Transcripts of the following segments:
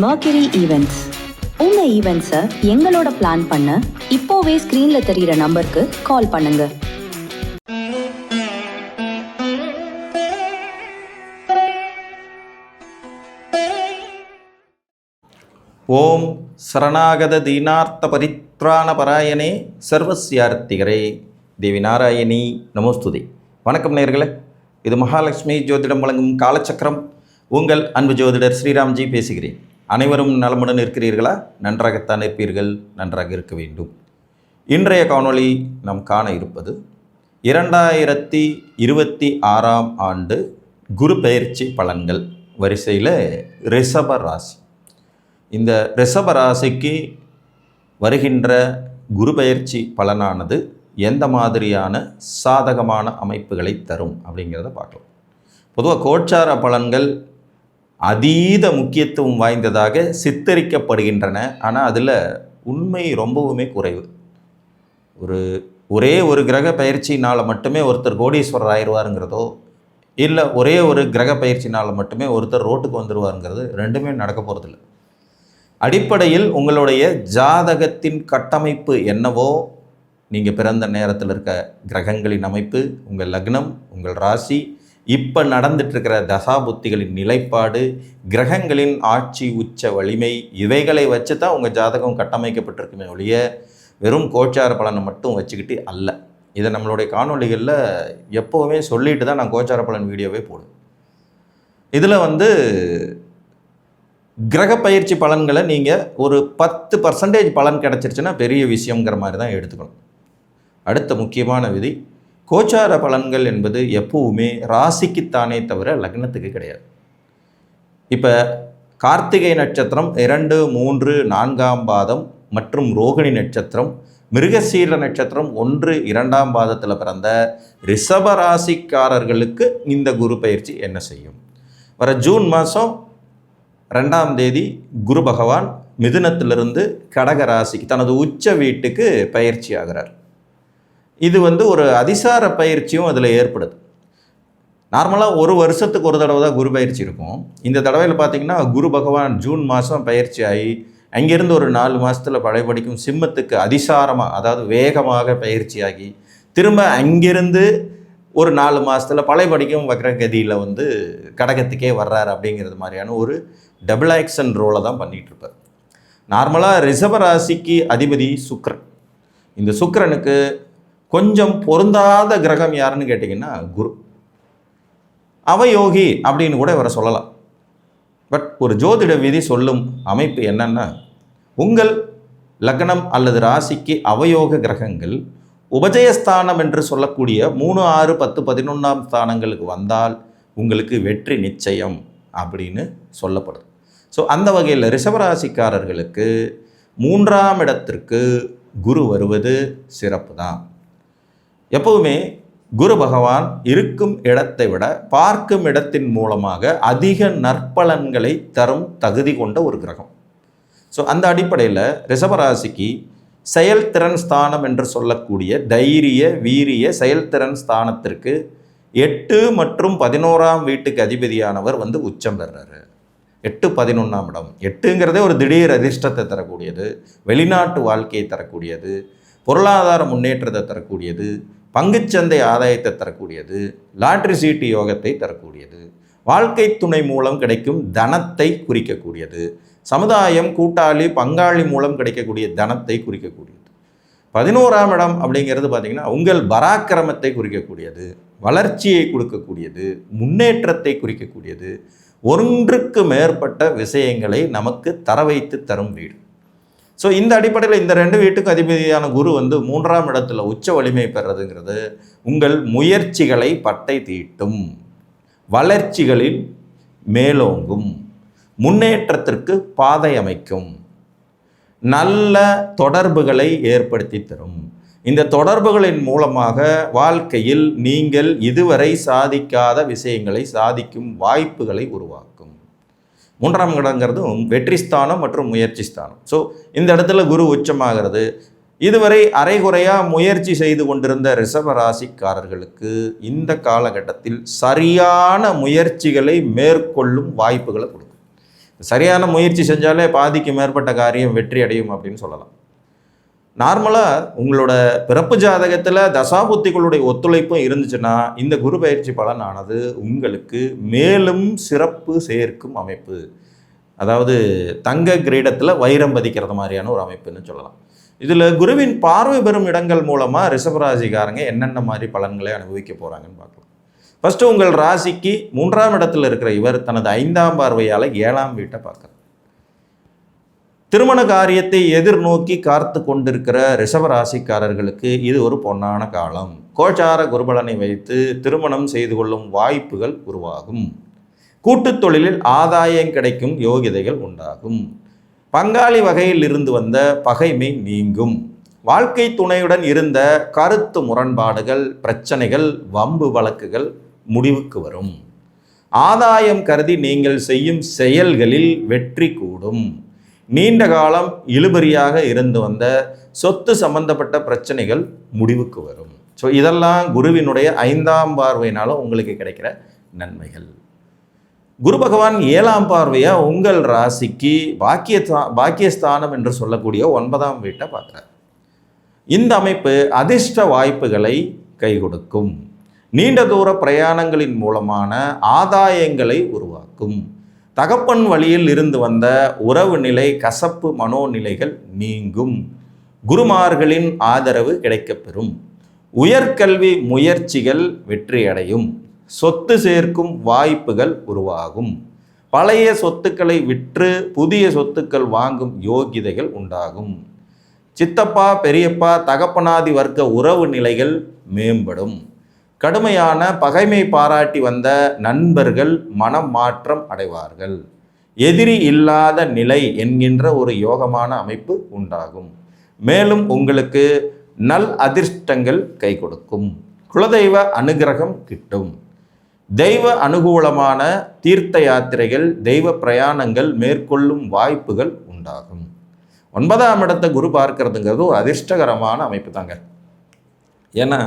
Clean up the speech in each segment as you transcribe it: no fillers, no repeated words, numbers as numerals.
Mercury Events. உங்க ஈவெண்ட்ஸை எங்களோட plan பண்ண இப்போவே ஸ்கிரீன்ல தெரியுற நம்பருக்கு கால் பண்ணுங்க. ஓம் சரணாகத தீனார்த்த பரித்ராண பராயணே சர்வஸ்யார்த்திகரே தேவி நாராயணி நமோஸ்துதி. வணக்கம் நேயர்களே, இது மகாலட்சுமி ஜோதிடம் வழங்கும் காலச்சக்கரம். உங்கள் அன்பு ஜோதிடர் ஸ்ரீராம்ஜி பேசுகிறேன். அனைவரும் நலமுடன் இருக்கிறீர்களா? நன்றாகத்தான் இருப்பீர்கள், நன்றாக இருக்க வேண்டும். இன்றைய காணொளி நாம் காண இருப்பது 2026 ஆண்டு குரு பெயர்ச்சி பலன்கள் வரிசையில் ரிஷப ராசி. இந்த ரிஷப ராசிக்கு வருகின்ற குரு பெயர்ச்சி பலனானது எந்த மாதிரியான சாதகமான அமைப்புகளை தரும் அப்படிங்கிறத பார்க்கலாம். பொதுவாக கோச்சார பலன்கள் அதீத முக்கியத்துவம் வாய்ந்ததாக சித்தரிக்கப்படுகின்றன. ஆனால் அதில் உண்மை ரொம்பவுமே குறைவு. ஒரே ஒரு கிரக பயிற்சினால் மட்டுமே ஒருத்தர் கோடீஸ்வரர் ஆயிடுவாருங்கிறதோ, இல்லை ஒரே ஒரு கிரக பயிற்சினால் மட்டுமே ஒருத்தர் ரோட்டுக்கு வந்துடுவாருங்கிறது ரெண்டுமே நடக்க போகிறதில்ல. அடிப்படையில் உங்களுடைய ஜாதகத்தின் கட்டமைப்பு என்னவோ, நீங்கள் பிறந்த நேரத்தில் இருக்க கிரகங்களின் அமைப்பு, உங்கள் லக்னம், உங்கள் ராசி, இப்போ நடந்துட்டுருக்கிற தசாபுத்திகளின் நிலைப்பாடு, கிரகங்களின் ஆட்சி உச்ச வலிமை, இவைகளை வச்சு தான் உங்கள் ஜாதகம் கட்டமைக்கப்பட்டிருக்குமே ஒழிய வெறும் கோச்சார பலனை மட்டும் வச்சுக்கிட்டு அல்ல. இதை நம்மளுடைய காணொலிகளில் எப்போவுமே சொல்லிட்டு தான் நான் கோச்சார பலன் வீடியோவே போடுவேன். இதில் கிரக பயிற்சி பலன்களை நீங்கள் ஒரு 10% பலன் கிடச்சிருச்சுன்னா பெரிய விஷயங்கிற மாதிரி தான் எடுத்துக்கணும். அடுத்த முக்கியமான விதி, கோச்சார பலன்கள் என்பது எப்பவுமே ராசிக்குத்தானே தவிர லக்னத்துக்கு கிடையாது. இப்போ கார்த்திகை நட்சத்திரம் 2, 3, 4ஆம் பாதம் மற்றும் ரோகிணி நட்சத்திரம், மிருகசீல நட்சத்திரம் 1, 2ஆம் பாதத்தில் பிறந்த ரிஷப ராசிக்காரர்களுக்கு இந்த குரு பயிற்சி என்ன செய்யும்? வர ஜூன் மாதம் 2ஆம் தேதி குரு பகவான் மிதுனத்திலிருந்து கடக ராசிக்கு தனது உச்ச வீட்டுக்கு பயிற்சி ஆகிறார். இது ஒரு அதிசார பயிற்சியும் அதில் ஏற்படுது. நார்மலாக ஒரு வருஷத்துக்கு ஒரு தடவை தான் குரு பயிற்சி இருக்கும். இந்த தடவையில் பார்த்திங்கன்னா குரு பகவான் ஜூன் மாதம் பயிற்சி ஆகி அங்கேருந்து ஒரு 4 மாதத்தில் படைப்படிக்கும் சிம்மத்துக்கு அதிசாரமாக, அதாவது வேகமாக பயிற்சியாகி திரும்ப அங்கிருந்து ஒரு 4 மாதத்தில் பழையபடிக்கும் வக்ரகதியில் கடகத்துக்கே வர்றார். அப்படிங்கிறது மாதிரியான ஒரு டபுள் ஆக்ஷன் ரோலை தான் பண்ணிகிட்ருப்பார். நார்மலாக ரிஷப ராசிக்கு அதிபதி சுக்கிரன். இந்த சுக்கிரனுக்கு கொஞ்சம் பொருந்தாத கிரகம் யாருன்னு கேட்டிங்கன்னா குரு. அவயோகி அப்படின்னு கூட இவரை சொல்லலாம். பட் ஒரு ஜோதிட விதி சொல்லும் அமைப்பு என்னன்னா, உங்கள் லக்னம் அல்லது ராசிக்கு அவயோக கிரகங்கள் உபஜயஸ்தானம் என்று சொல்லக்கூடிய 3, 6, 10, 11ஆம் ஸ்தானங்களுக்கு வந்தால் உங்களுக்கு வெற்றி நிச்சயம் அப்படின்னு சொல்லப்படுது. ஸோ அந்த வகையில் ரிஷபராசிக்காரர்களுக்கு 3ஆம் இடத்திற்கு குரு வருவது சிறப்பு தான். எப்பவுமே குரு பகவான் இருக்கும் இடத்தை விட பார்க்கும் இடத்தின் மூலமாக அதிக நற்பலன்களை தரும் தகுதி கொண்ட ஒரு கிரகம். ஸோ அந்த அடிப்படையில் ரிஷபராசிக்கு செயல்திறன் ஸ்தானம் என்று சொல்லக்கூடிய தைரிய வீரிய செயல்திறன் ஸ்தானத்திற்கு 8 மற்றும் 11ஆம் வீட்டுக்கு அதிபதியானவர் உச்சம் பெறுறாரு. 8, 11ஆம் இடம். 8ங்கிறதே ஒரு திடீர் அதிர்ஷ்டத்தை தரக்கூடியது, வெளிநாட்டு வாழ்க்கையை தரக்கூடியது, பொருளாதார முன்னேற்றத்தை தரக்கூடியது, பங்குச்சந்தை ஆதாயத்தை தரக்கூடியது, லாட்ரி சீட்டு யோகத்தை தரக்கூடியது, வாழ்க்கை துணை மூலம் கிடைக்கும் தனத்தை குறிக்கக்கூடியது, சமுதாயம், கூட்டாளி, பங்காளி மூலம் கிடைக்கக்கூடிய தனத்தை குறிக்கக்கூடியது. 11ஆம் இடம் அப்படிங்கிறது பார்த்திங்கன்னா உங்கள் பராக்கிரமத்தை குறிக்கக்கூடியது, வளர்ச்சியை கொடுக்கக்கூடியது, முன்னேற்றத்தை குறிக்கக்கூடியது, ஒன்றுக்கு மேற்பட்ட விஷயங்களை நமக்கு தர வைத்து தரும் வீடு. ஸோ இந்த அடிப்படையில் இந்த 2 வீட்டுக்கு அதிபதியான குரு 3ஆம் இடத்துல உச்ச வலிமை பெறதுங்கிறது உங்கள் முயற்சிகளை பட்டை தீட்டும், வளர்ச்சிகளில் மேலோங்கும், முன்னேற்றத்திற்கு பாதை அமைக்கும், நல்ல தொடர்புகளை ஏற்படுத்தி தரும். இந்த தொடர்புகளின் மூலமாக வாழ்க்கையில் நீங்கள் இதுவரை சாதிக்காத விஷயங்களை சாதிக்கும் வாய்ப்புகளை உருவாக்கும். 3ஆம் இடங்கிறதும் வெற்றி ஸ்தானம் மற்றும் முயற்சி ஸ்தானம். ஸோ இந்த இடத்துல குரு உச்சமாகிறது. இதுவரை அரைகுறையாக முயற்சி செய்து கொண்டிருந்த ரிஷப ராசிக்காரர்களுக்கு இந்த காலகட்டத்தில் சரியான முயற்சிகளை மேற்கொள்ளும் வாய்ப்புகளை கொடுக்கும். சரியான முயற்சி செஞ்சாலே பாதிக்கு மேற்பட்ட காரியம் வெற்றி அடையும் அப்படின்னு சொல்லலாம். நார்மலாக உங்களோட பிறப்பு ஜாதகத்தில் தசாபுத்திகளுடைய ஒத்துழைப்பும் இருந்துச்சுன்னா இந்த குரு பயிற்சி பலனானது உங்களுக்கு மேலும் சிறப்பு சேர்க்கும் அமைப்பு. அதாவது தங்க கிரீடத்தில் வைரம் பதிக்கிறது மாதிரியான ஒரு அமைப்புன்னு சொல்லலாம். இதில் குருவின் பார்வை பெறும் இடங்கள் மூலமாக ரிஷபராசிக்காரங்க என்னென்ன மாதிரி பலன்களை அனுபவிக்க போகிறாங்கன்னு பார்க்கலாம். ஃபஸ்ட்டு உங்கள் ராசிக்கு 3ஆம் இடத்தில் இருக்கிற இவர் தனது 5ஆம் பார்வையால் 7ஆம் வீட்டை பார்க்குறார். திருமண காரியத்தை எதிர்நோக்கி காத்து கொண்டிருக்கிற ரிஷபராசிக்காரர்களுக்கு இது ஒரு பொன்னான காலம். கோச்சார குருபலனை வைத்து திருமணம் செய்து கொள்ளும் வாய்ப்புகள் உருவாகும். கூட்டுத் தொழிலில் ஆதாயம் கிடைக்கும் யோகிதைகள் உண்டாகும். பங்காளி வகையில் இருந்து வந்த பகைமை நீங்கும். வாழ்க்கை துணையுடன் இருந்த கருத்து முரண்பாடுகள், பிரச்சனைகள், வம்பு வழக்குகள் முடிவுக்கு வரும். ஆதாயம் கருதி நீங்கள் செய்யும் செயல்களில் வெற்றி கூடும். நீண்ட காலம் இழுபறியாக இருந்து வந்த சொத்து சம்பந்தப்பட்ட பிரச்சனைகள் முடிவுக்கு வரும். ஸோ இதெல்லாம் குருவினுடைய 5ஆம் பார்வையினால உங்களுக்கு கிடைக்கிற நன்மைகள். குரு பகவான் 7ஆம் பார்வையாக உங்கள் ராசிக்கு பாக்கியஸ்தானம் என்று சொல்லக்கூடிய 9ஆம் வீட்டை பார்க்குறார். இந்த அமைப்பு அதிர்ஷ்ட வாய்ப்புகளை கை கொடுக்கும். நீண்ட தூர பிரயாணங்களின் மூலமான ஆதாயங்களை உருவாக்கும். தகப்பன் வழியில் இருந்து வந்த உறவு நிலை, கசப்பு மனோநிலைகள் நீங்கும். குருமார்களின் ஆதரவு கிடைக்கப்பெறும். உயர்கல்வி முயற்சிகள் வெற்றியடையும். சொத்து சேர்க்கும் வாய்ப்புகள் உருவாகும். பழைய சொத்துக்களை விற்று புதிய சொத்துக்கள் வாங்கும் யோகிதைகள் உண்டாகும். சித்தப்பா, பெரியப்பா, தகப்பனாதி வர்க்க உறவு நிலைகள் மேம்படும். கடுமையான பகைமை பாராட்டி வந்த நண்பர்கள் மனம் மாற்றம் அடைவார்கள். எதிரி இல்லாத நிலை என்கின்ற ஒரு யோகமான அமைப்பு உண்டாகும். மேலும் உங்களுக்கு நல் அதிர்ஷ்டங்கள் கை கொடுக்கும். குலதெய்வ அனுகிரகம் கிட்டும். தெய்வ அனுகூலமான தீர்த்த யாத்திரைகள், தெய்வ பிரயாணங்கள் மேற்கொள்ளும் வாய்ப்புகள் உண்டாகும். 9ஆம் இடத்தை குரு பார்க்கறதுங்கிறது ஒரு அதிர்ஷ்டகரமான அமைப்பு தாங்க. ஏன்னா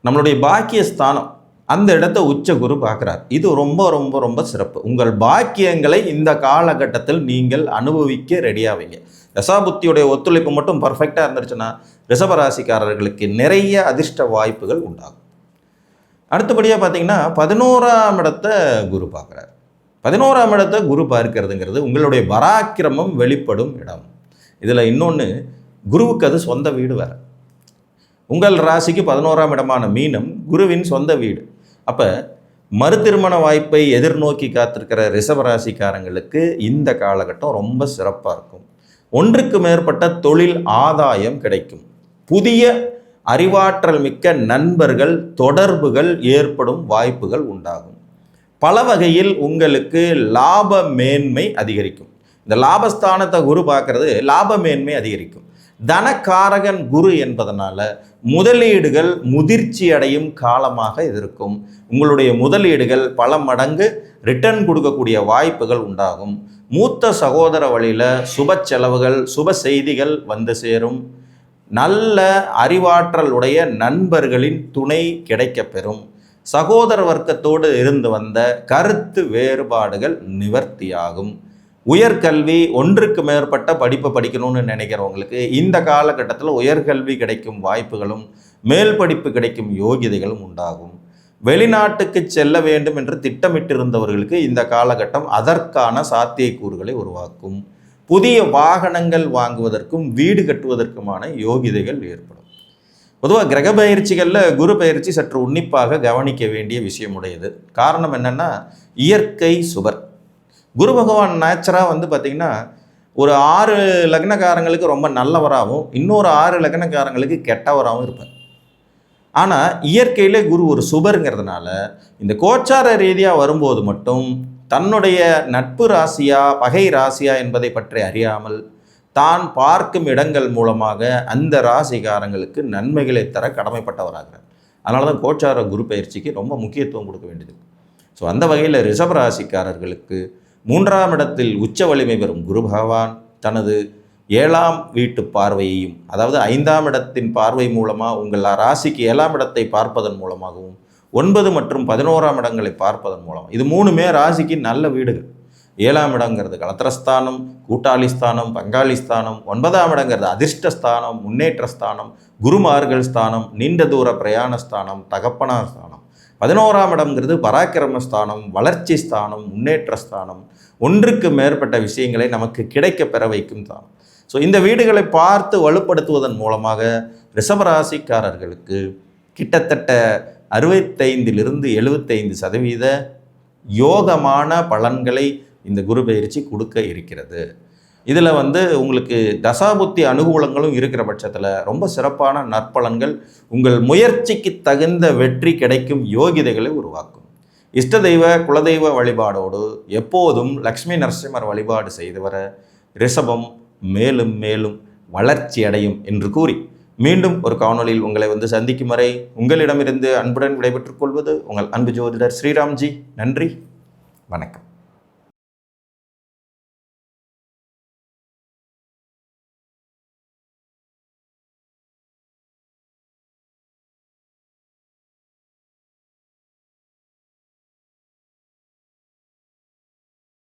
நம்மளுடைய பாக்கியஸ்தானம், அந்த இடத்த உச்ச குரு பார்க்குறார். இது ரொம்ப ரொம்ப ரொம்ப சிறப்பு. உங்கள் பாக்கியங்களை இந்த காலகட்டத்தில் நீங்கள் அனுபவிக்க ரெடியாவீங்க. தசாபுத்தியுடைய ஒத்துழைப்பு மட்டும் பர்ஃபெக்டாக இருந்துருச்சுன்னா ரிஷபராசிக்காரர்களுக்கு நிறைய அதிர்ஷ்ட வாய்ப்புகள் உண்டாகும். அடுத்தபடியாக பார்த்தீங்கன்னா 11ஆம் இடத்தை குரு பார்க்குறார். 11ஆம் இடத்தை குரு பார்க்கிறதுங்கிறது உங்களுடைய பராக்கிரமம் வெளிப்படும் இடம். இதில் இன்னொன்று, குருவுக்கு அது சொந்த வீடு வேறு. உங்கள் ராசிக்கு 11ஆம் இடமான மீனம் குருவின் சொந்த வீடு. அப்போ மறுதிருமண வாய்ப்பை எதிர்நோக்கி காத்திருக்கிற ரிஷபராசிக்காரங்களுக்கு இந்த காலகட்டம் ரொம்ப சிறப்பாக இருக்கும். ஒன்றுக்கு மேற்பட்ட தொழில் ஆதாயம் கிடைக்கும். புதிய அறிவாற்றல் மிக்க நண்பர்கள், தொடர்புகள் ஏற்படும் வாய்ப்புகள் உண்டாகும். பல வகையில் உங்களுக்கு லாப மேன்மை அதிகரிக்கும். இந்த லாபஸ்தானத்தை குரு பார்க்கறது லாப மேன்மை அதிகரிக்கும். தனக்காரகன் குரு என்பதனால முதலீடுகள் முதிர்ச்சி அடையும் காலமாக இது இருக்கும். உங்களுடைய முதலீடுகள் பல மடங்கு ரிட்டர்ன் கொடுக்கக்கூடிய வாய்ப்புகள் உண்டாகும். மூத்த சகோதர வழியில் சுப செலவுகள், சுப செய்திகள் வந்து சேரும். நல்ல அறிவாற்றல் உடைய நண்பர்களின் துணை கிடைக்கப்பெறும். சகோதர வர்க்கத்தோடு இருந்து வந்த கருத்து வேறுபாடுகள் நிவர்த்தியாகும். உயர்கல்வி, ஒன்றுக்கு மேற்பட்ட படிப்பை படிக்கணும்னு நினைக்கிறவங்களுக்கு இந்த காலகட்டத்தில் உயர்கல்வி கிடைக்கும் வாய்ப்புகளும் மேல் படிப்பு கிடைக்கும் யோகிதைகளும் உண்டாகும். வெளிநாட்டுக்கு செல்ல வேண்டும் என்று திட்டமிட்டிருந்தவர்களுக்கு இந்த காலகட்டம் அதற்கான சாத்தியக்கூறுகளை உருவாக்கும். புதிய வாகனங்கள் வாங்குவதற்கும் வீடு கட்டுவதற்குமான யோகிதைகள் ஏற்படும். பொதுவாக கிரக பயிற்சிகளில் குரு பயிற்சி சற்று உன்னிப்பாக கவனிக்க வேண்டிய விஷயம் உடையது. காரணம் என்னென்னா, இயற்கை சுபர். குரு பகவான் நேச்சராக பார்த்திங்கன்னா ஒரு 6 லக்னக்காரங்களுக்கு ரொம்ப நல்லவராகவும் இன்னொரு 6 லக்னக்காரங்களுக்கு கெட்டவராகவும் இருப்பார். ஆனால் இயற்கையிலே குரு ஒரு சுபருங்கிறதுனால இந்த கோச்சார ரீதியாக வரும்போது மட்டும் தன்னுடைய நட்பு ராசியா பகை ராசியா என்பதை பற்றி அறியாமல் தான் பார்க்கும் இடங்கள் மூலமாக அந்த ராசிக்காரங்களுக்கு நன்மைகளை தர கடமைப்பட்டவராகிறார். அதனால தான் கோச்சார குரு பயிற்சிக்கு ரொம்ப முக்கியத்துவம் கொடுக்க வேண்டியது. ஸோ அந்த வகையில் ரிஷப ராசிக்காரர்களுக்கு 3ஆம் இடத்தில் உச்ச வலிமை பெறும் குரு பகவான் தனது 7ஆம் வீட்டு பார்வையையும், அதாவது 5ஆம் இடத்தின் பார்வை மூலமாக உங்கள் ராசிக்கு 7ஆம் இடத்தை பார்ப்பதன் மூலமாகவும் 9 மற்றும் 11ஆம் இடங்களை பார்ப்பதன் மூலம், இது 3மே ராசிக்கு நல்ல வீடுகள். 7ஆம் இடங்கிறது கலத்திரஸ்தானம், கூட்டாளி ஸ்தானம், பங்காளி ஸ்தானம். 9ஆம் இடங்கிறது அதிர்ஷ்டஸ்தானம், முன்னேற்ற ஸ்தானம், குருமார்கள் ஸ்தானம், நீண்ட தூர பிரயாண ஸ்தானம், தகப்பனார் ஸ்தானம். 11ஆம் இடம்ங்கிறது பராக்கிரம ஸ்தானம், வளர்ச்சி ஸ்தானம், முன்னேற்ற ஸ்தானம். ஒன்றுக்கு மேற்பட்ட விஷயங்களை நமக்கு கிடைக்க பெற வைக்கும் ஸ்தானம். ஸோ இந்த வீடுகளை பார்த்து வலுப்படுத்துவதன் மூலமாக ரிஷபராசிக்காரர்களுக்கு கிட்டத்தட்ட 65-75% யோகமான பலன்களை இந்த குரு பயிற்சி கொடுக்க இருக்கிறது. இதில் உங்களுக்கு தசாபுத்தி அனுகூலங்களும் இருக்கிற பட்சத்தில் ரொம்ப சிறப்பான நற்பலன்கள், உங்கள் முயற்சிக்கு தகுந்த வெற்றி கிடைக்கும் யோகிதைகளை உருவாக்கும். இஷ்ட தெய்வ குலதெய்வ வழிபாடோடு எப்போதும் லக்ஷ்மி நரசிம்மர் வழிபாடு செய்து வர ரிஷபம் மேலும் மேலும் வளர்ச்சி அடையும் என்று கூறி மீண்டும் ஒரு காணொளியில் உங்களை சந்திக்கும் வரை உங்களிடமிருந்து அன்புடன் விடைபெற்றுக் கொள்வது உங்கள் அன்பு ஜோதிடர் ஸ்ரீராம்ஜி. நன்றி, வணக்கம்.